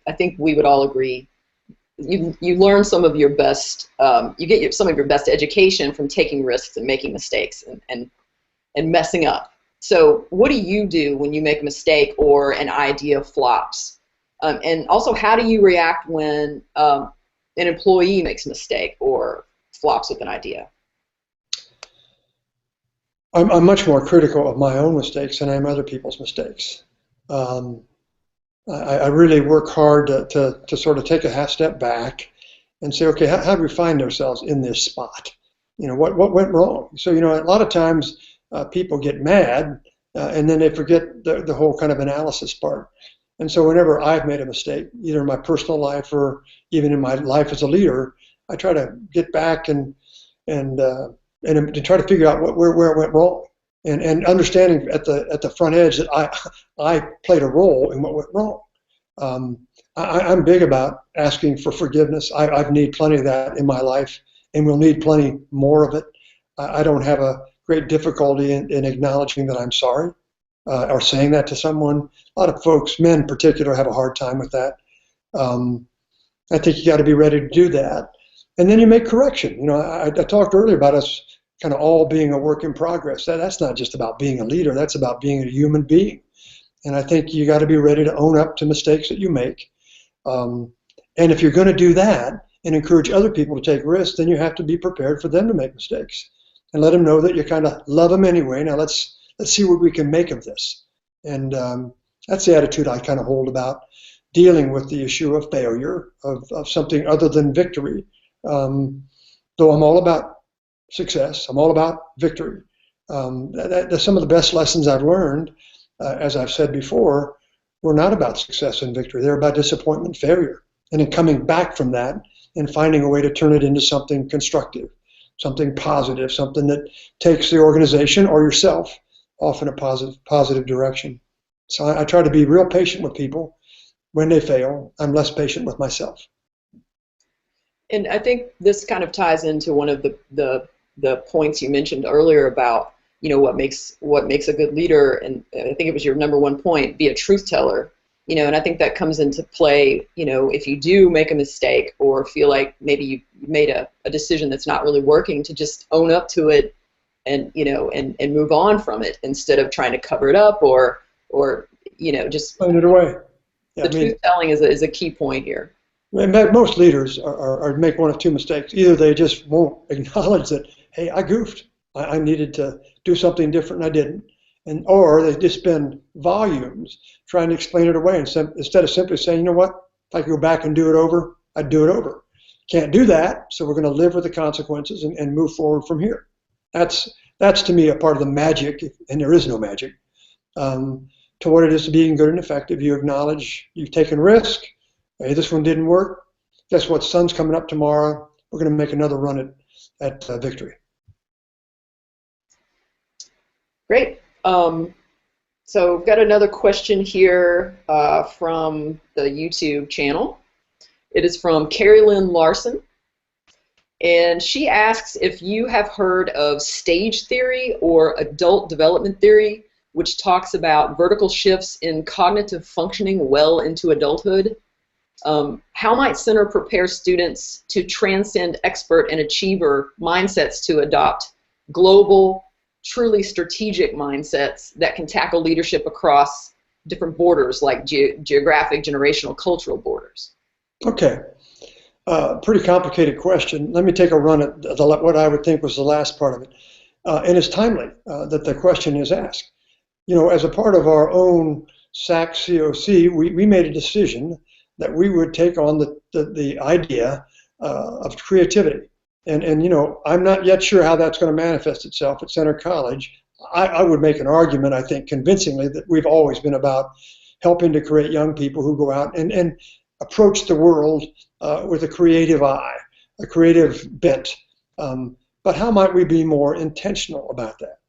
I think we would all agree, you learn some of your best, you get some of your best education from taking risks and making mistakes and messing up. So what do you do when you make a mistake or an idea flops? And also, how do you react when an employee makes a mistake or flops with an idea? I'm much more critical of my own mistakes than I am other people's mistakes. Um, I really work hard to sort of take a half step back and say, okay, how do we find ourselves in this spot? You know, what went wrong? So, you know, a lot of times people get mad and then they forget the whole kind of analysis part. And so whenever I've made a mistake, either in my personal life or even in my life as a leader, I try to get back and to try to figure out where it went wrong, and understanding at the front edge that I played a role in what went wrong. I'm big about asking for forgiveness. I've need plenty of that in my life, and will need plenty more of it. I don't have a great difficulty in acknowledging that I'm sorry or saying that to someone. A lot of folks, men in particular, have a hard time with that. I think you got to be ready to do that. And then you make correction. You know, I talked earlier about us kind of all being a work in progress. That's not just about being a leader. That's about being a human being. And I think you got to be ready to own up to mistakes that you make. And if you're going to do that and encourage other people to take risks, then you have to be prepared for them to make mistakes and let them know that you kind of love them anyway. Now let's see what we can make of this. And that's the attitude I kind of hold about dealing with the issue of failure, of something other than victory. Though I'm all about success, I'm all about victory. That's some of the best lessons I've learned, as I've said before, were not about success and victory. They're about disappointment, failure, and then coming back from that and finding a way to turn it into something constructive, something positive, something that takes the organization or yourself off in a positive direction. So I try to be real patient with people. When they fail, I'm less patient with myself. And I think this kind of ties into one of the points you mentioned earlier about, you know, what makes a good leader, and I think it was your number one point, be a truth teller. You know, and I think that comes into play, you know, if you do make a mistake or feel like maybe you made a decision that's not really working, to just own up to it and, you know, and move on from it instead of trying to cover it up or you know, just find it away. Yeah, the truth telling is a key point here. Most leaders are make one of two mistakes. Either they just won't acknowledge that, hey, I goofed. I needed to do something different and I didn't. Or they just spend volumes trying to explain it away instead of simply saying, you know what, if I could go back and do it over, I'd do it over. Can't do that, so we're going to live with the consequences and move forward from here. That's to me a part of the magic, and there is no magic, to what it is to being good and effective. You acknowledge you've taken risk. Hey, this one didn't work. Guess what? Sun's coming up tomorrow. We're going to make another run at victory. Great. So we've got another question here from the YouTube channel. It is from Carrie Lynn Larson. And she asks if you have heard of stage theory or adult development theory, which talks about vertical shifts in cognitive functioning well into adulthood. How might center prepare students to transcend expert and achiever mindsets to adopt global, truly strategic mindsets that can tackle leadership across different borders, like geographic, generational, cultural borders? Okay. Pretty complicated question. Let me take a run at what I would think was the last part of it. And it's timely that the question is asked. You know, as a part of our own SAC COC, we made a decision that we would take on the idea of creativity. And you know, I'm not yet sure how that's going to manifest itself at Center College. I would make an argument, I think, convincingly, that we've always been about helping to create young people who go out and approach the world with a creative eye, a creative bent. But how might we be more intentional about that?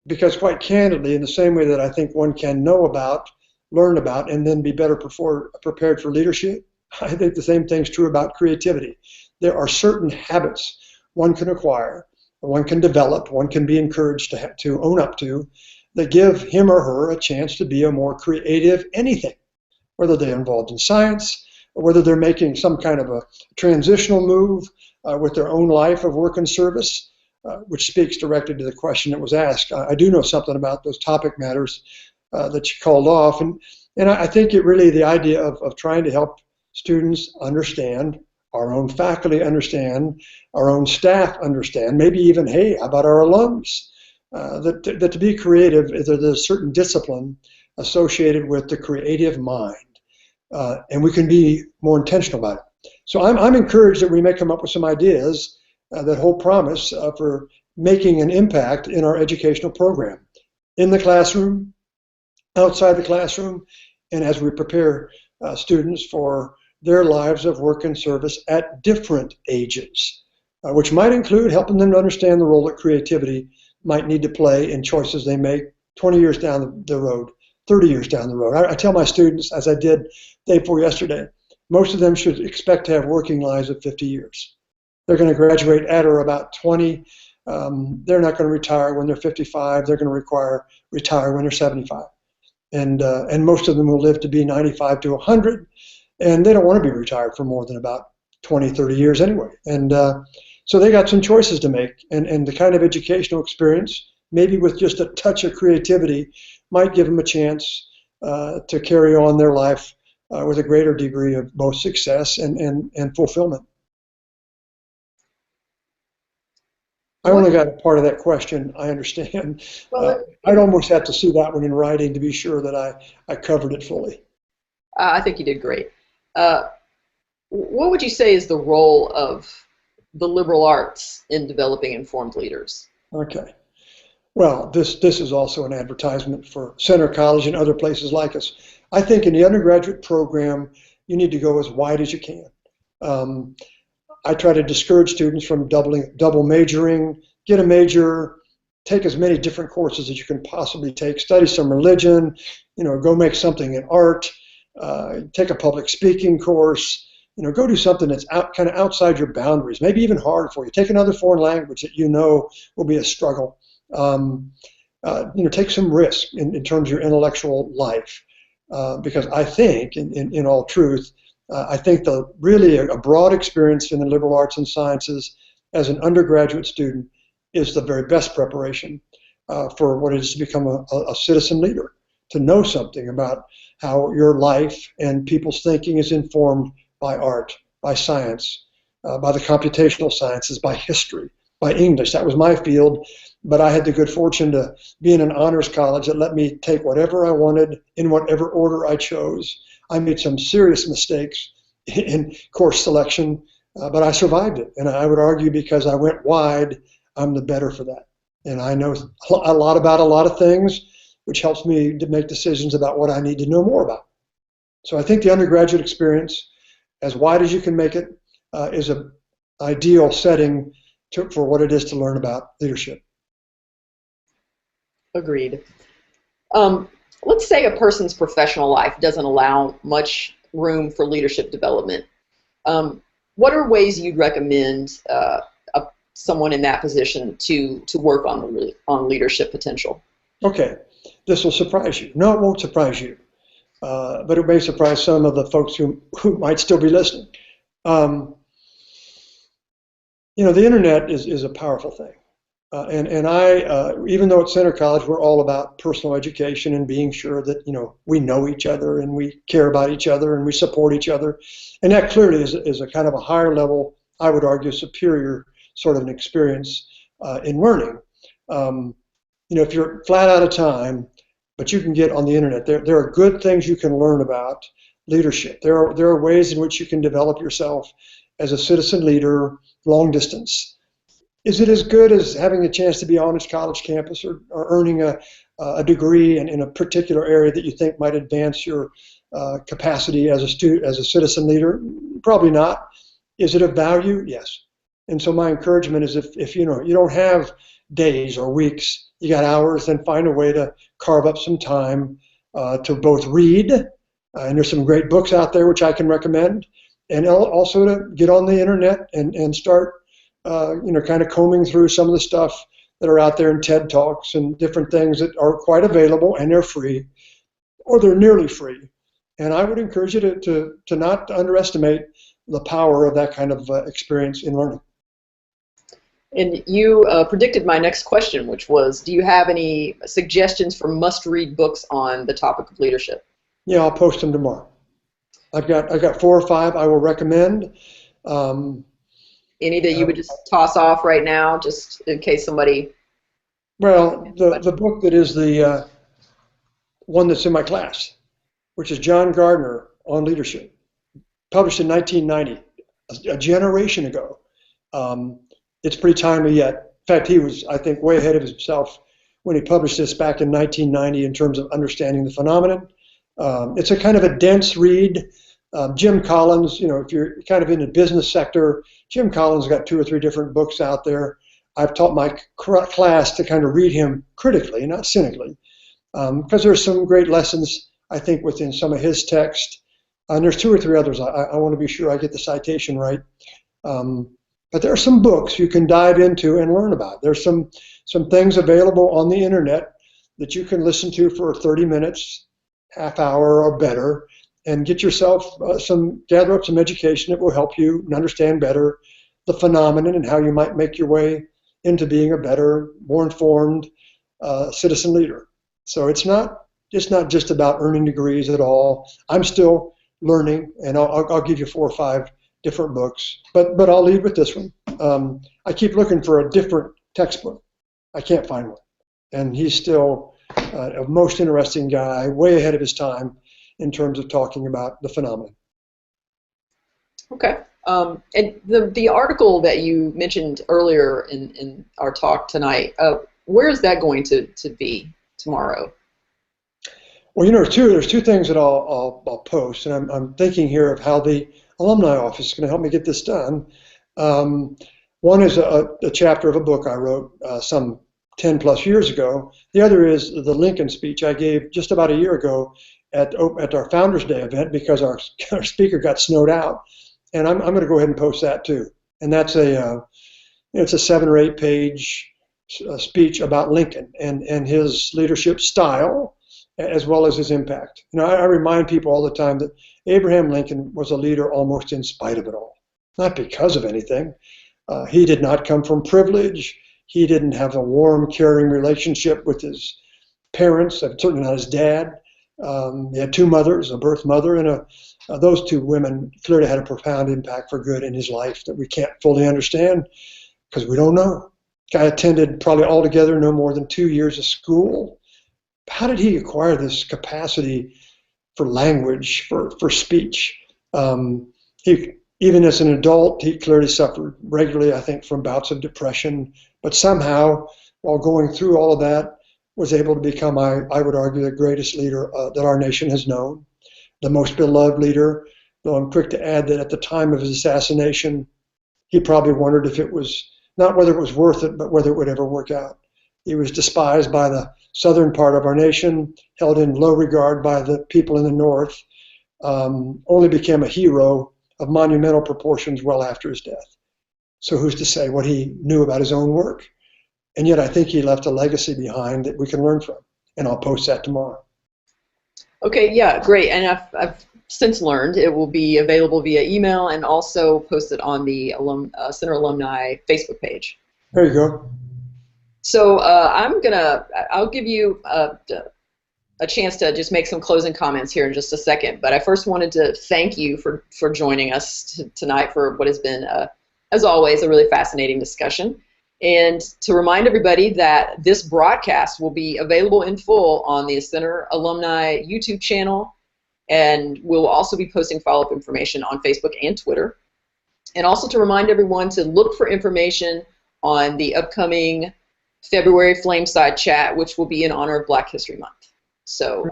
Because quite candidly, in the same way that I think one can know about, learn about, and then be better prepared for leadership, I think the same thing's true about creativity. There are certain habits one can acquire one can develop, one can be encouraged to own up to, that give him or her a chance to be a more creative anything, whether they're involved in science, or whether they're making some kind of a transitional move with their own life of work and service, which speaks directly to the question that was asked. I do know something about those topic matters that you called off, and I think it really the idea of trying to help students understand, our own faculty understand, our own staff understand, maybe even, hey, how about our alums? That to be creative, there's a certain discipline associated with the creative mind, and we can be more intentional about it. So I'm encouraged that we may come up with some ideas that hold promise for making an impact in our educational program, in the classroom, outside the classroom, and as we prepare students for their lives of work and service at different ages, which might include helping them to understand the role that creativity might need to play in choices they make 20 years down the road, 30 years down the road. I tell my students, as I did day before yesterday, most of them should expect to have working lives of 50 years. They're going to graduate at or about 20. They're not going to retire when they're 55. They're going to retire when they're 75. And most of them will live to be 95 to 100. And they don't want to be retired for more than about 20, 30 years anyway. And so they got some choices to make. And the kind of educational experience, maybe with just a touch of creativity, might give them a chance to carry on their life with a greater degree of both success and fulfillment. I only got a part of that question, I understand. Well, I'd almost have to see that one in writing to be sure that I covered it fully. I think you did great. What would you say is the role of the liberal arts in developing informed leaders? Okay. Well, this is also an advertisement for Center College and other places like us. I think in the undergraduate program, you need to go as wide as you can. I try to discourage students from double majoring, get a major, take as many different courses as you can possibly take, study some religion, go make something in art, take a public speaking course, go do something that's kind of outside your boundaries, maybe even hard for you. Take another foreign language that will be a struggle. Take some risk in terms of your intellectual life, because I think, in all truth, I think really a broad experience in the liberal arts and sciences as an undergraduate student is the very best preparation for what it is to become a citizen leader, to know something about how your life and people's thinking is informed by art, by science, by the computational sciences, by history, by English. That was my field, but I had the good fortune to be in an honors college that let me take whatever I wanted in whatever order I chose. I made some serious mistakes in course selection, but I survived it. And I would argue because I went wide, I'm the better for that. And I know a lot about a lot of things, which helps me to make decisions about what I need to know more about. So I think the undergraduate experience, as wide as you can make it, is an ideal setting for what it is to learn about leadership. Agreed. Let's say a person's professional life doesn't allow much room for leadership development. What are ways you'd recommend someone in that position to work on leadership potential? Okay, this will surprise you. No, it won't surprise you, but it may surprise some of the folks who might still be listening. The internet is a powerful thing. And I, even though at Center College we're all about personal education and being sure that we know each other and we care about each other and we support each other, and that clearly is a kind of a higher level, I would argue, superior sort of an experience in learning. If you're flat out of time, but you can get on the internet, there are good things you can learn about leadership. There are ways in which you can develop yourself as a citizen leader, long distance. Is it as good as having a chance to be on its college campus or earning a degree in a particular area that you think might advance your capacity as a citizen leader? Probably not. Is it of value? Yes. And so my encouragement is if you don't have days or weeks, you got hours, then find a way to carve up some time to both read, and there's some great books out there which I can recommend, and also to get on the internet and start kind of combing through some of the stuff that are out there in TED Talks and different things that are quite available, and they're free, or they're nearly free. And I would encourage you to not underestimate the power of that kind of experience in learning. And you predicted my next question, which was, do you have any suggestions for must-read books on the topic of leadership? Yeah, I'll post them tomorrow. I've got 4 or 5 I will recommend. Any that you would just toss off right now, just in case somebody... Well, the book that is the one that's in my class, which is John Gardner on Leadership, published in 1990, a generation ago. It's pretty timely yet. In fact, he was, I think, way ahead of himself when he published this back in 1990 in terms of understanding the phenomenon. It's a kind of a dense read. Jim Collins, if you're kind of in the business sector, Jim Collins got 2 or 3 different books out there. I've taught my class to kind of read him critically, not cynically, because there's some great lessons, I think, within some of his text. And there's 2 or 3 others. I want to be sure I get the citation right. But there are some books you can dive into and learn about. There's some things available on the internet that you can listen to for 30 minutes, half hour or better, and get yourself gather up some education that will help you understand better the phenomenon and how you might make your way into being a better, more informed citizen leader. So it's not just about earning degrees at all. I'm still learning, and I'll give you 4 or 5 different books, but I'll leave with this one. I keep looking for a different textbook. I can't find one, and he's still a most interesting guy, way ahead of his time in terms of talking about the phenomenon. Okay. And the article that you mentioned earlier in our talk tonight, where is that going to be tomorrow? Well, there's two things that I'll post, and I'm thinking here of how the alumni office is going to help me get this done. One is a chapter of a book I wrote some 10 plus years ago. The other is the Lincoln speech I gave just about a year ago at our Founders Day event because our speaker got snowed out. And I'm going to go ahead and post that too. And that's it's a 7 or 8 page speech about Lincoln and his leadership style, as well as his impact. I remind people all the time that Abraham Lincoln was a leader almost in spite of it all, not because of anything. He did not come from privilege. He didn't have a warm, caring relationship with his parents, certainly not his dad. He had 2 mothers, a birth mother, and those 2 women clearly had a profound impact for good in his life that we can't fully understand because we don't know. Guy attended probably altogether no more than 2 years of school. How did he acquire this capacity for language, for speech? Even as an adult, he clearly suffered regularly, I think, from bouts of depression, but somehow, while going through all of that, was able to become, I would argue, the greatest leader that our nation has known, the most beloved leader, though I'm quick to add that at the time of his assassination, he probably wondered if it was, not whether it was worth it, but whether it would ever work out. He was despised by the southern part of our nation, held in low regard by the people in the north, only became a hero of monumental proportions well after his death. So who's to say what he knew about his own work? And yet I think he left a legacy behind that we can learn from. And I'll post that tomorrow. Okay, yeah, great. And I've since learned it will be available via email and also posted on the Center Alumni Facebook page. There you go. So I'll give you a chance to just make some closing comments here in just a second. But I first wanted to thank you for joining us tonight for what has been, as always, a really fascinating discussion. And to remind everybody that this broadcast will be available in full on the Center Alumni YouTube channel, and we'll also be posting follow-up information on Facebook and Twitter. And also to remind everyone to look for information on the upcoming February Flameside chat, which will be in honor of Black History Month. So,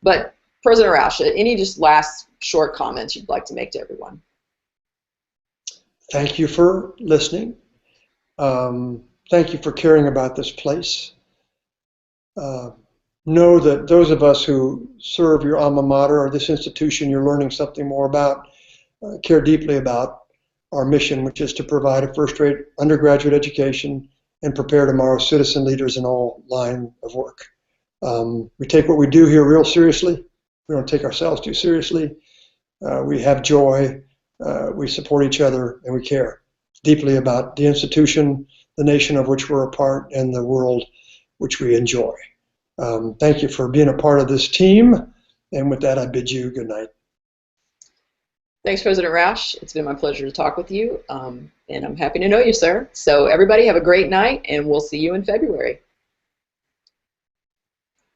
but President Roush, any just last short comments you'd like to make to everyone? Thank you for listening. Thank you for caring about this place. Know that those of us who serve your alma mater or this institution you're learning something more about, care deeply about. our mission, which is to provide a first-rate undergraduate education and prepare tomorrow's citizen leaders in all line of work. We take what we do here real seriously. We don't take ourselves too seriously. We have joy. We support each other, and we care deeply about the institution, the nation of which we're a part, and the world which we enjoy. Thank you for being a part of this team. And with that, I bid you good night. Thanks, President Roush. It's been my pleasure to talk with you, and I'm happy to know you, sir. So everybody have a great night, and we'll see you in February.